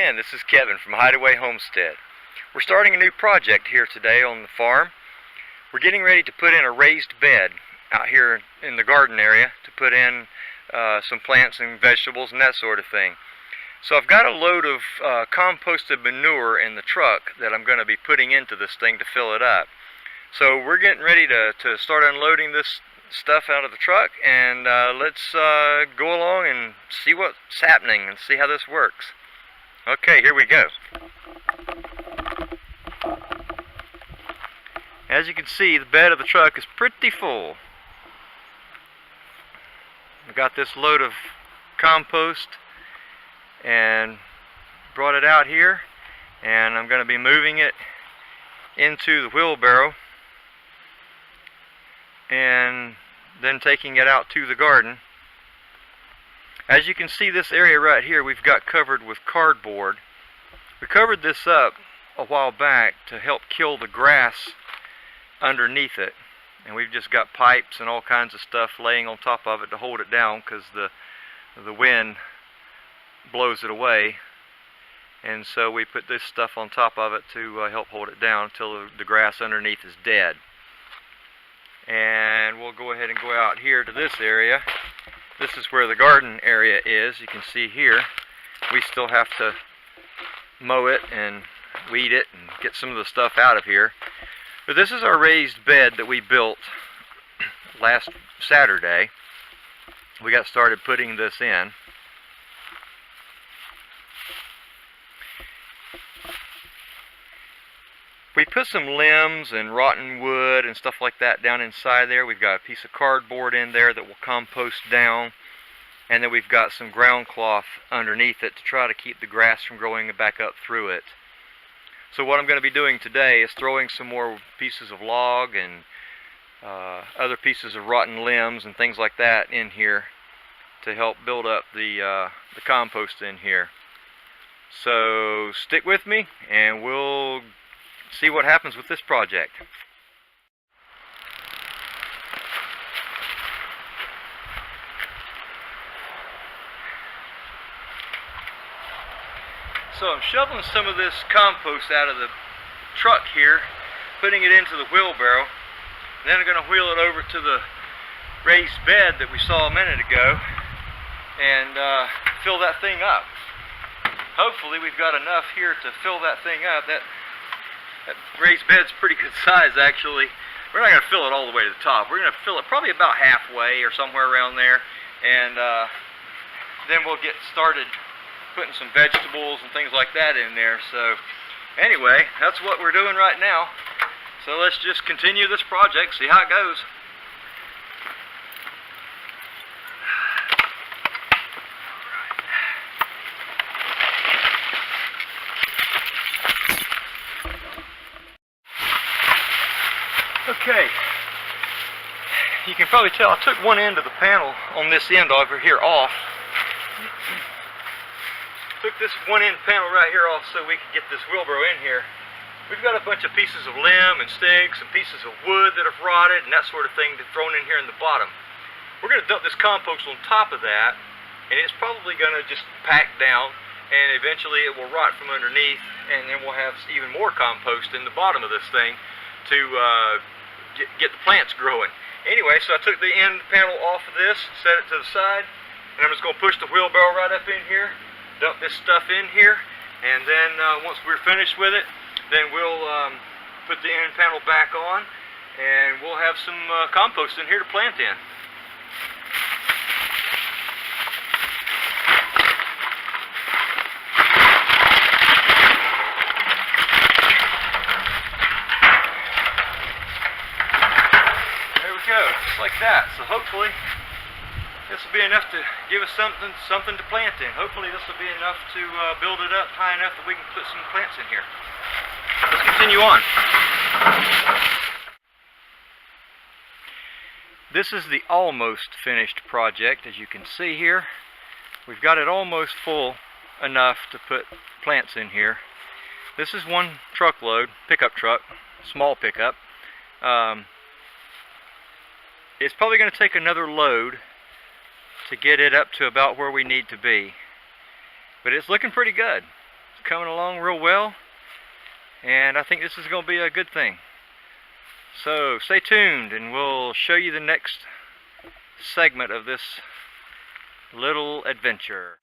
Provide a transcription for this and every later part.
again, this is Kevin from Hideaway Homestead. We're starting a new project here today on the farm. We're getting ready to put in a raised bed out here in the garden area to put in some plants and vegetables and that sort of thing. So I've got a load of composted manure in the truck that I'm going to be putting into this thing to fill it up. So we're getting ready to start unloading this stuff out of the truck, and let's go along and see what's happening and see how this works. Okay, here we go. As you can see, the bed of the truck is pretty full. I've got this load of compost and brought it out here, and I'm going to be moving it into the wheelbarrow and then taking it out to the garden. As you can see, this area right here we've got covered with cardboard. We covered this up a while back to help kill the grass underneath it, and we've just got pipes and all kinds of stuff laying on top of it to hold it down because the wind blows it away. And so we put this stuff on top of it to help hold it down until the grass underneath is dead. And we'll go ahead and go out here to this area. This is where the garden area is. You can see here we still have to mow it and weed it and get some of the stuff out of here. But this is our raised bed that we built last Saturday. We got started putting this in. We put some limbs and rotten wood and stuff like that down inside there. We've got a piece of cardboard in there that will compost down. And then we've got some ground cloth underneath it to try to keep the grass from growing back up through it. So what I'm going to be doing today is throwing some more pieces of log and other pieces of rotten limbs and things like that in here to help build up the compost in here. So stick with me and we'll see what happens with this project. So I'm shoveling some of this compost out of the truck here, putting it into the wheelbarrow, and then I'm going to wheel it over to the raised bed that we saw a minute ago and fill that thing up. Hopefully we've got enough here to fill that thing up. That raised bed's pretty good size, actually. We're not going to fill it all the way to the top. We're going to fill it probably about halfway or somewhere around there, and then we'll get started putting some vegetables and things like that in there. So anyway, that's what we're doing right now. So let's just continue this project, see how it goes. Okay, you can probably tell I took one end of the panel on this end over here off. Took this one end panel right here off so we could get this wheelbarrow in here. We've got a bunch of pieces of limb and sticks and pieces of wood that have rotted and that sort of thing thrown in here in the bottom. We're going to dump this compost on top of that, and it's probably going to just pack down, and eventually it will rot from underneath, and then we'll have even more compost in the bottom of this thing to get the plants growing. Anyway, so I took the end panel off of this, set it to the side, and I'm just going to push the wheelbarrow right up in here, dump this stuff in here, and then once we're finished with it, then we'll put the end panel back on, and we'll have some compost in here to plant in. Just like that. So hopefully this will be enough to give us something to plant in. Hopefully this will be enough to build it up high enough that we can put some plants in here. Let's continue on. This is the almost finished project. As you can see here, we've got it almost full enough to put plants in here. This is one truckload, pickup truck, small pickup. It's probably going to take another load to get it up to about where we need to be. But it's looking pretty good. It's coming along real well, and I think this is going to be a good thing. So stay tuned and we'll show you the next segment of this little adventure.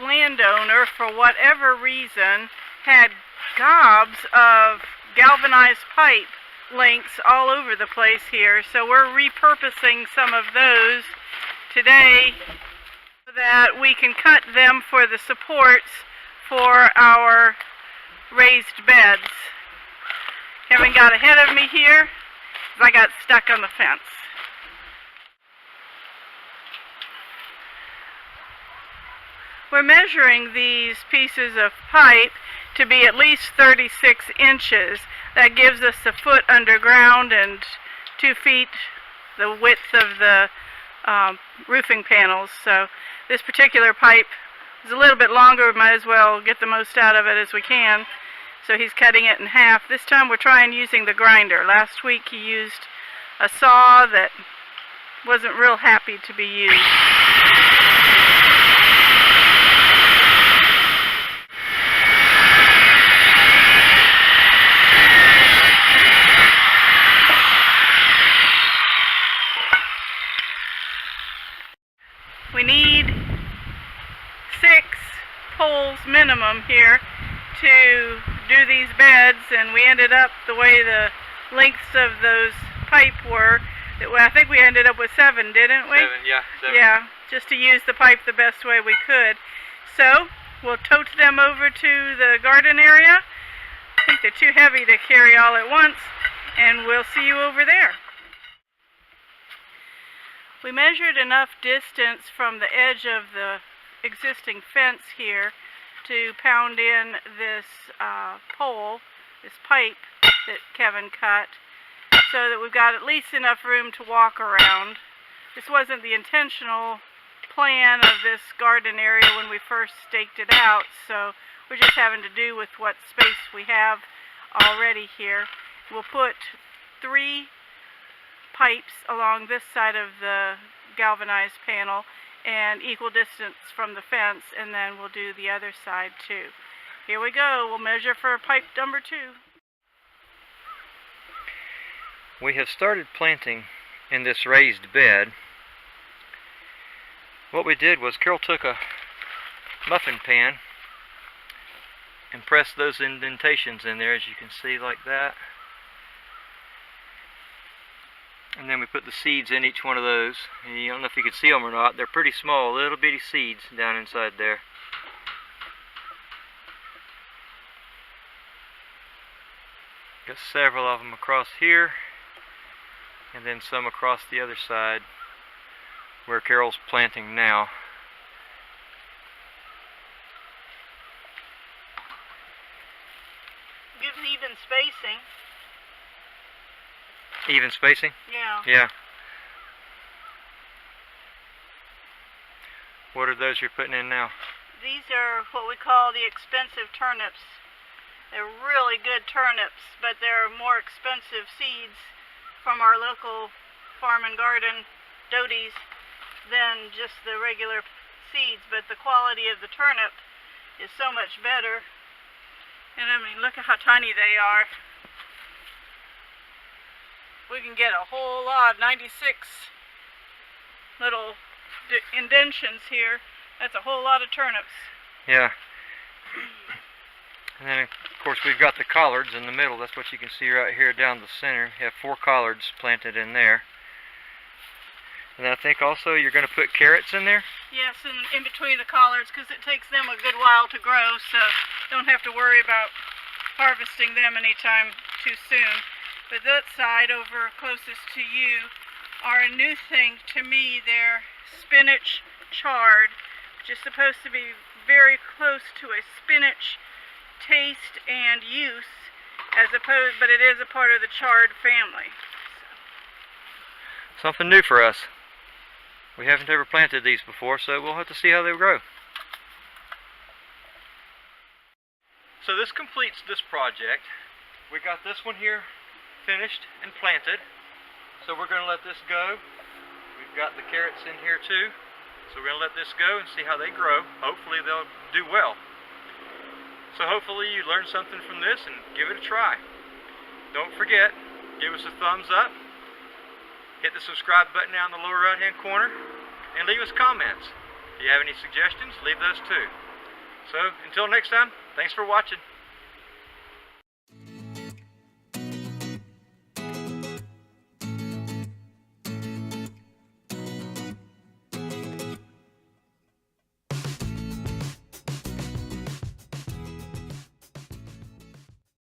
Landowner, for whatever reason, had gobs of galvanized pipe links all over the place here, so we're repurposing some of those today so that we can cut them for the supports for our raised beds. Kevin got ahead of me here because I got stuck on the fence. We're measuring these pieces of pipe to be at least 36 inches. That gives us a foot underground and 2 feet the width of the roofing panels. So this particular pipe is a little bit longer. We might as well get the most out of it as we can. So he's cutting it in half. This time we're trying using the grinder. Last week he used a saw that wasn't real happy to be used. We need 6 poles minimum here to do these beds, and we ended up the way the lengths of those pipe were. I think we ended up with 7, didn't we? 7, yeah. 7. Yeah, just to use the pipe the best way we could. So we'll tote them over to the garden area. I think they're too heavy to carry all at once, and we'll see you over there. We measured enough distance from the edge of the existing fence here to pound in this pole, this pipe that Kevin cut, so that we've got at least enough room to walk around. This wasn't the intentional plan of this garden area when we first staked it out, so we're just having to do with what space we have already here. We'll put 3 pipes along this side of the galvanized panel and equal distance from the fence, and then we'll do the other side too. Here we go. We'll measure for pipe number 2. We have started planting in this raised bed. What we did was Carol took a muffin pan and pressed those indentations in there, as you can see, like that. And then we put the seeds in each one of those. And I don't know if you can see them or not. They're pretty small, little bitty seeds down inside there. Got several of them across here, and then some across the other side where Carol's planting now. Gives even spacing. Even spacing? Yeah. Yeah. What are those you're putting in now? These are what we call the expensive turnips. They're really good turnips, but they're more expensive seeds from our local farm and garden doties than just the regular seeds, but the quality of the turnip is so much better. And I mean, look at how tiny they are. We can get a whole lot, 96 little indentions here. That's a whole lot of turnips. Yeah. And then of course we've got the collards in the middle. That's what you can see right here down the center. You have 4 collards planted in there. And I think also you're going to put carrots in there? Yes, in between the collards, because it takes them a good while to grow, so don't have to worry about harvesting them anytime too soon. But that side over closest to you are a new thing to me. They're spinach chard, which is supposed to be very close to a spinach taste and use, but it is a part of the chard family. Something new for us. We haven't ever planted these before, so we'll have to see how they grow. So this completes this project. We got this one here finished and planted. So we're going to let this go. We've got the carrots in here too. So we're going to let this go and see how they grow. Hopefully they'll do well. So hopefully you learned something from this and give it a try. Don't forget, give us a thumbs up. Hit the subscribe button down in the lower right hand corner. And leave us comments. If you have any suggestions, leave those too. So until next time, thanks for watching.